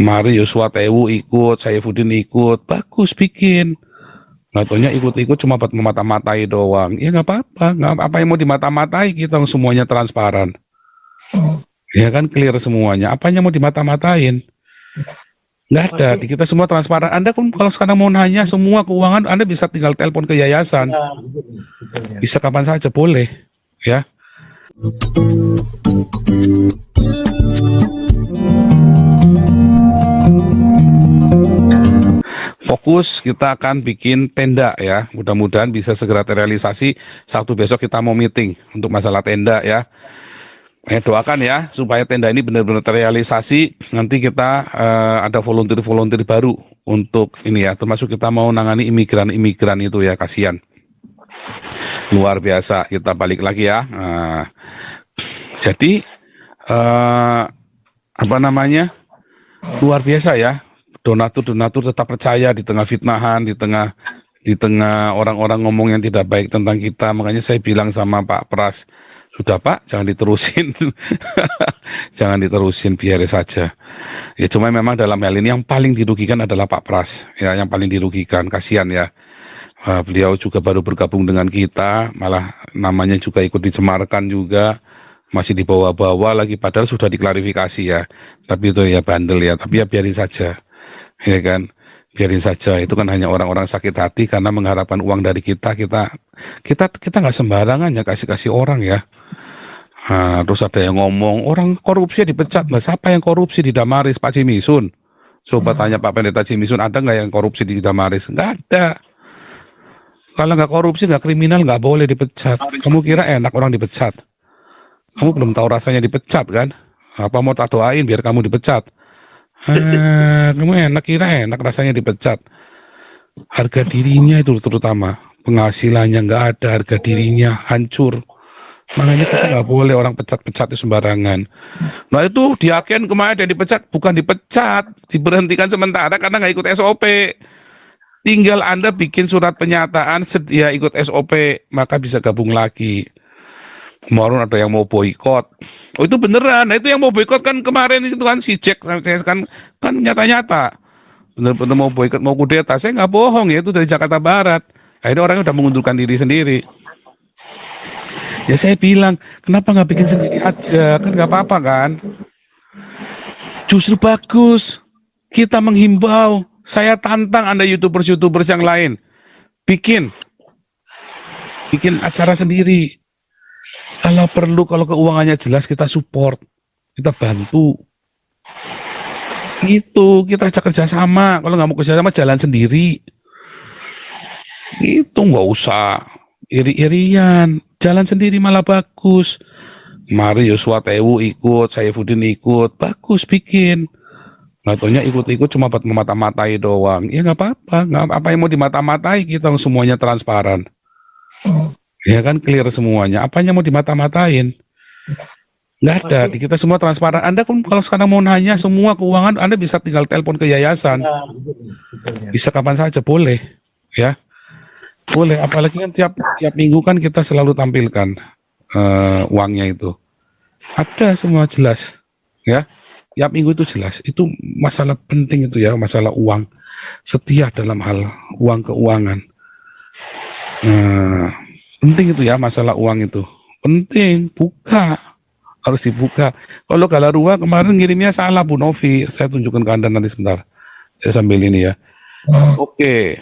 Mari Yosua Tewu ikut, Saifuddin ikut, bagus bikin. Nggak taunya ikut-ikut cuma buat memata-matai doang. Ya nggak apa-apa, nggak apa yang mau dimata-matai, kita semuanya transparan. Ya kan clear semuanya. Apanya mau dimata-matain? Nggak ada, di kita semua transparan. Anda pun kalau sekarang mau nanya semua keuangan, Anda bisa tinggal telepon ke yayasan. Bisa kapan saja, boleh. Ya. Fokus kita akan bikin tenda ya. Mudah-mudahan bisa segera terrealisasi. Sabtu besok kita mau meeting untuk masalah tenda ya. Doakan ya supaya tenda ini benar-benar terrealisasi. Nanti kita ada volunteer-volunteer baru untuk ini ya. Termasuk kita mau nangani imigran-imigran itu ya, kasihan. Luar biasa. Kita balik lagi ya. Jadi apa namanya? Luar biasa ya. Donatur tetap percaya di tengah fitnahan, di tengah orang-orang ngomong yang tidak baik tentang kita. Makanya saya bilang sama Pak Pras, sudah Pak, jangan diterusin. Jangan diterusin, biar saja. Ya cuma memang dalam hal ini yang paling dirugikan adalah Pak Pras. Ya, yang paling dirugikan, kasihan ya. Beliau juga baru bergabung dengan kita, malah namanya juga ikut dicemarkan juga. Masih dibawa-bawa lagi, padahal sudah diklarifikasi ya. Tapi itu ya bandel ya, tapi ya biarin saja. Ya kan, biarin saja. Itu kan hanya orang-orang sakit hati karena mengharapkan uang dari kita nggak sembarangan ya kasih orang ya. Terus ada yang ngomong orang korupsi dipecat. Nah, siapa yang korupsi di Damaris? Pak Cimisun. Coba tanya Pak Pendeta Cimisun, ada nggak yang korupsi di Damaris? Nggak ada. Kalau nggak korupsi, nggak kriminal, nggak boleh dipecat. Kamu kira enak orang dipecat? Kamu belum tahu rasanya dipecat kan? Apa mau tak doain biar kamu dipecat? Kamu kira enak rasanya dipecat. Harga dirinya itu terutama, penghasilannya nggak ada, harga dirinya hancur. Makanya kita nggak boleh orang pecat-pecat itu sembarangan. Nah itu diaken kemarin yang dipecat, bukan dipecat, diberhentikan sementara karena nggak ikut SOP. Tinggal Anda bikin surat pernyataan sedia ikut SOP, maka bisa gabung lagi. Kemarin ada yang mau boikot. Oh itu beneran. Nah itu yang mau boikot kan kemarin itu kan si Jack kan nyata-nyata. Bener-bener mau boikot, mau kudeta. Saya nggak bohong ya, itu dari Jakarta Barat. Akhirnya orangnya udah mengundurkan diri sendiri. Ya saya bilang, kenapa nggak bikin sendiri aja? Kan nggak apa-apa kan? Justru bagus. Kita menghimbau. Saya tantang Anda YouTubers yang lain. Bikin acara sendiri. Kalau perlu, kalau keuangannya jelas kita support, kita bantu. Itu kita ajak kerjasama. Kalau nggak mau kerjasama jalan sendiri. Itu nggak usah iri-irian, jalan sendiri malah bagus. Mari Yosua Tewu ikut, Saifuddin ikut, bagus bikin. Nggak taunya ikut-ikut cuma buat memata-matai doang. Ya nggak apa-apa, nggak apa yang mau dimata-matai, kita semuanya transparan. Ya kan clear semuanya. Apanya mau dimata-matain? Nggak ada. Di kita semua transparan. Anda pun kalau sekarang mau nanya semua keuangan, Anda bisa tinggal telepon ke yayasan. Bisa kapan saja, boleh. Ya, boleh. Apalagi kan tiap minggu kan kita selalu tampilkan uangnya itu. Ada semua jelas. Ya, tiap minggu itu jelas. Itu masalah penting itu ya, masalah uang. Setia dalam hal uang keuangan. Penting itu ya, masalah uang itu penting, harus dibuka. Kalau Galarua kemarin ngirimnya salah Bu Novi, saya tunjukkan ke Anda nanti sebentar, saya sambil ini ya. Oke,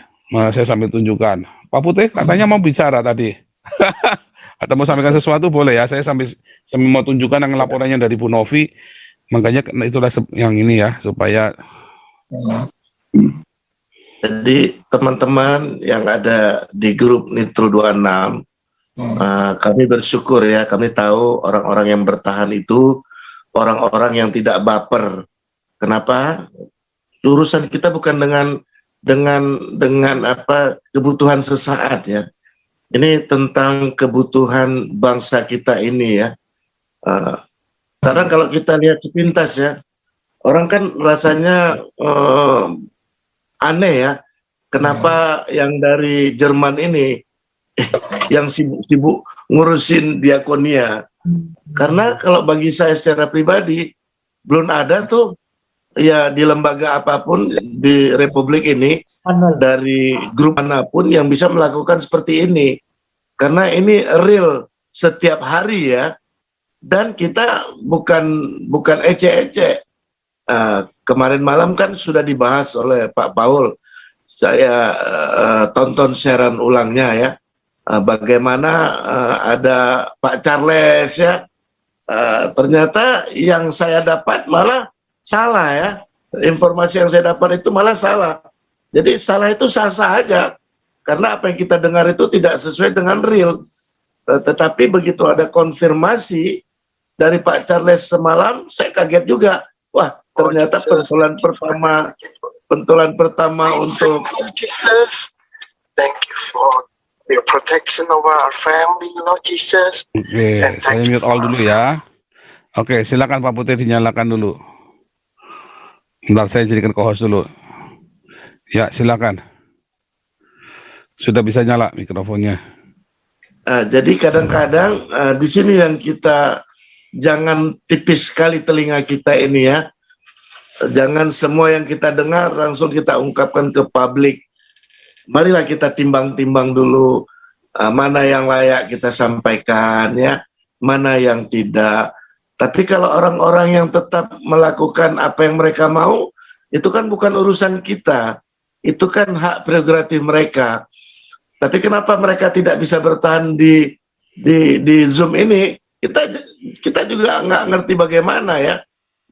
saya sambil tunjukkan. Pak Putih katanya mau bicara tadi. Ada mau sampaikan sesuatu boleh ya, saya sambil mau tunjukkan yang laporannya dari Bu Novi. Makanya itulah yang ini ya, supaya jadi teman-teman yang ada di grup Nitro 26, kami bersyukur ya, kami tahu orang-orang yang bertahan itu orang-orang yang tidak baper. Kenapa? Urusan kita bukan dengan apa kebutuhan sesaat ya. Ini tentang kebutuhan bangsa kita ini ya. Karena kalau kita lihat sepintas ya, orang kan rasanya aneh ya, kenapa yang dari Jerman ini yang sibuk ngurusin diakonia. Karena kalau bagi saya secara pribadi, belum ada tuh ya di lembaga apapun di Republik ini dari grup manapun yang bisa melakukan seperti ini, karena ini real setiap hari ya, dan kita bukan ecek-ecek. Kemarin malam kan sudah dibahas oleh Pak Paul, saya tonton siaran ulangnya ya, bagaimana ada Pak Charles ya, ternyata yang saya dapat malah salah ya, informasi yang saya dapat itu malah salah. Jadi salah itu sah-sah aja, karena apa yang kita dengar itu tidak sesuai dengan real. Tetapi begitu ada konfirmasi dari Pak Charles semalam, saya kaget juga. Wah, ternyata pentolan pertama untuk Jesus. Thank you for your protection over our family, Lord Jesus. Oke, And saya thank you mute all for dulu ya. Oke, silakan Pak Putih dinyalakan dulu. Bentar, saya jadikan co-host dulu. Ya, silakan. Sudah bisa nyala mikrofonnya. jadi kadang-kadang di sini yang kita jangan tipis sekali telinga kita ini ya. Jangan semua yang kita dengar langsung kita ungkapkan ke publik. Marilah kita timbang-timbang dulu mana yang layak kita sampaikan ya, mana yang tidak. Tapi kalau orang-orang yang tetap melakukan apa yang mereka mau, itu kan bukan urusan kita. Itu kan hak prerogatif mereka. Tapi kenapa mereka tidak bisa bertahan di Zoom ini? Kita juga nggak ngerti bagaimana ya.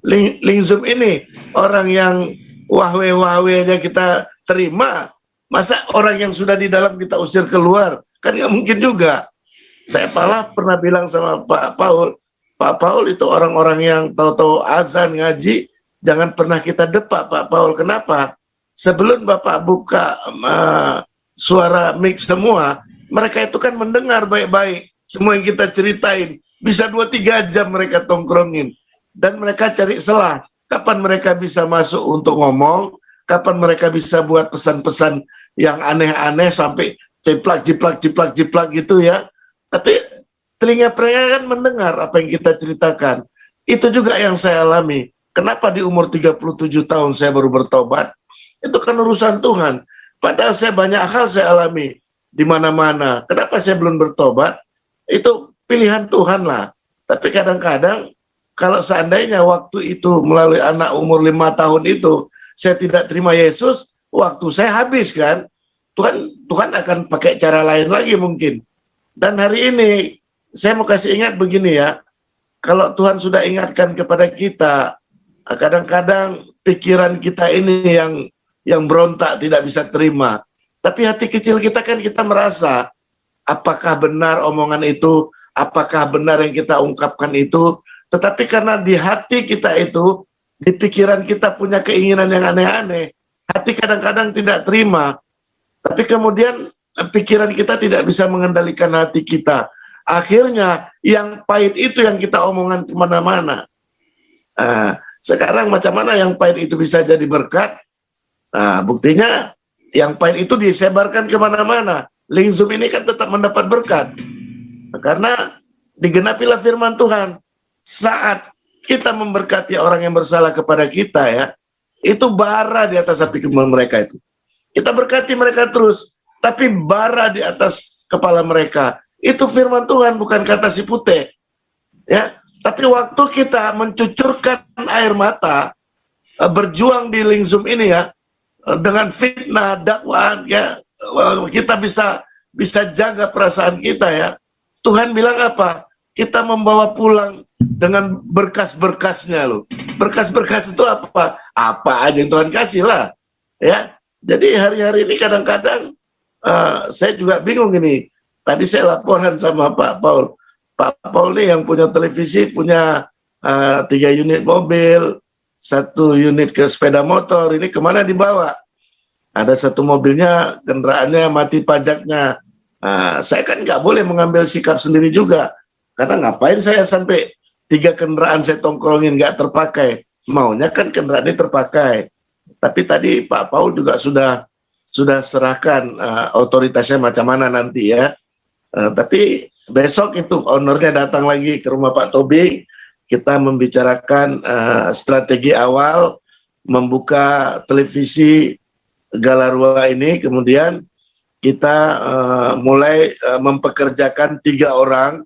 Link Zoom ini orang yang wahwe aja kita terima, masa orang yang sudah di dalam kita usir keluar? Kan nggak mungkin juga. Saya malah pernah bilang sama Pak Paul itu orang-orang yang tahu-tahu azan ngaji, jangan pernah kita depak Pak Paul. Kenapa? Sebelum Bapak buka suara mic semua, mereka itu kan mendengar baik-baik semua yang kita ceritain. Bisa 2-3 jam mereka tongkrongin. Dan mereka cari celah. Kapan mereka bisa masuk untuk ngomong, kapan mereka bisa buat pesan-pesan yang aneh-aneh sampai jiplak gitu ya. Tapi telinga mereka kan mendengar apa yang kita ceritakan. Itu juga yang saya alami. Kenapa di umur 37 tahun saya baru bertobat? Itu kan urusan Tuhan. Padahal saya banyak hal saya alami di mana-mana. Kenapa saya belum bertobat? Itu pilihan Tuhan lah. Tapi kadang-kadang kalau seandainya waktu itu melalui anak umur 5 tahun itu saya tidak terima Yesus, waktu saya habis kan. Tuhan akan pakai cara lain lagi mungkin. Dan hari ini saya mau kasih ingat begini ya. Kalau Tuhan sudah ingatkan kepada kita, kadang-kadang pikiran kita ini yang berontak tidak bisa terima. Tapi hati kecil kita kan kita merasa apakah benar omongan itu, apakah benar yang kita ungkapkan itu. Tetapi karena di hati kita itu, di pikiran kita punya keinginan yang aneh-aneh, hati kadang-kadang tidak terima. Tapi kemudian pikiran kita tidak bisa mengendalikan hati kita. Akhirnya yang pahit itu yang kita omongan kemana-mana. Sekarang macam mana yang pahit itu bisa jadi berkat? Buktinya yang pahit itu disebarkan kemana-mana. Link Zoom ini kan tetap mendapat berkat. Karena digenapilah firman Tuhan. Saat kita memberkati orang yang bersalah kepada kita ya, itu bara di atas hati mereka itu. Kita berkati mereka terus, tapi bara di atas kepala mereka. Itu firman Tuhan, bukan kata si putih. Ya, tapi waktu kita mencucurkan air mata, berjuang di link Zoom ini ya, dengan fitnah, dakwaan ya, kita bisa jaga perasaan kita ya. Tuhan bilang apa? Kita membawa pulang dengan berkas-berkasnya loh. Berkas-berkas itu apa? Apa aja yang Tuhan kasih lah. Ya. Jadi hari-hari ini kadang-kadang saya juga bingung ini. Tadi saya laporan sama Pak Paul. Pak Paul nih yang punya televisi, punya 3 unit mobil, 1 unit ke sepeda motor. Ini kemana dibawa? Ada 1 mobilnya, kendaraannya mati pajaknya. Saya kan nggak boleh mengambil sikap sendiri juga. Karena ngapain saya sampai 3 kendaraan saya tongkrongin nggak terpakai. Maunya kan kendaraan ini terpakai. Tapi tadi Pak Paul juga sudah serahkan otoritasnya macam mana nanti ya. Tapi besok itu ownernya datang lagi ke rumah Pak Tobi. kita membicarakan strategi awal membuka televisi Galarua ini, kemudian kita mulai mempekerjakan 3 orang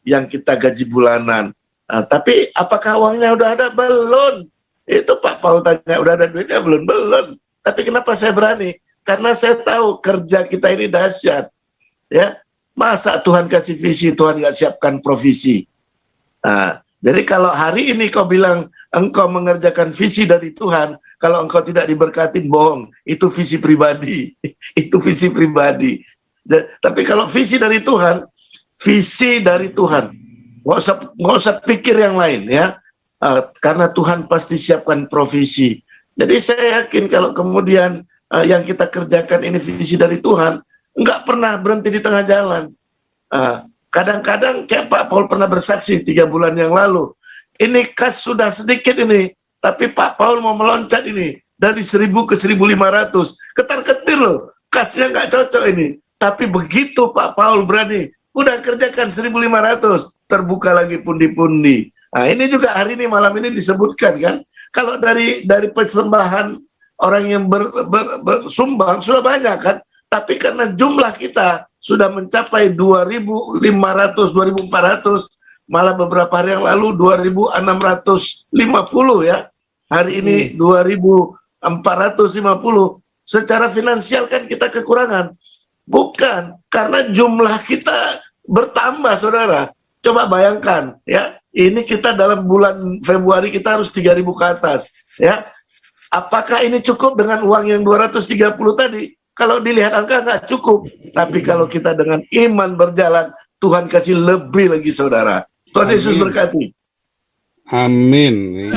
yang kita gaji bulanan. Tapi apakah uangnya udah ada? Belum. Itu Pak Paul tanya, udah ada duitnya belum? Belum. Tapi kenapa saya berani? Karena saya tahu kerja kita ini dahsyat. Ya, masa Tuhan kasih visi, Tuhan nggak siapkan provisi. Jadi kalau hari ini kau bilang engkau mengerjakan visi dari Tuhan, kalau engkau tidak diberkatin, bohong. Itu visi pribadi. Itu visi pribadi. Tapi kalau visi dari Tuhan, visi dari Tuhan. Nggak usah pikir yang lain ya. Karena Tuhan pasti siapkan provisi. Jadi saya yakin kalau kemudian yang kita kerjakan ini visi dari Tuhan, nggak pernah berhenti di tengah jalan. Kadang-kadang kayak Pak Paul pernah bersaksi 3 bulan yang lalu, ini kas sudah sedikit ini, tapi Pak Paul mau meloncat ini dari 1.000 ke 1.500, ketar-ketir loh, kasnya nggak cocok ini. Tapi begitu Pak Paul berani, udah kerjakan 1.500, terbuka lagi pundi-pundi. Nah ini juga hari ini malam ini disebutkan kan, kalau dari persembahan orang yang bersumbang sudah banyak kan, tapi karena jumlah kita sudah mencapai 2.500, 2.400, malah beberapa hari yang lalu 2.650 ya. Hari ini 2.450. Secara finansial kan kita kekurangan. Bukan, karena jumlah kita bertambah, saudara. Coba bayangkan ya, ini kita dalam bulan Februari kita harus 3.000 ke atas ya. Apakah ini cukup dengan uang yang 230 tadi? Kalau dilihat angka nggak cukup, tapi kalau kita dengan iman berjalan, Tuhan kasih lebih lagi, saudara. Tuhan Yesus berkati. Amin.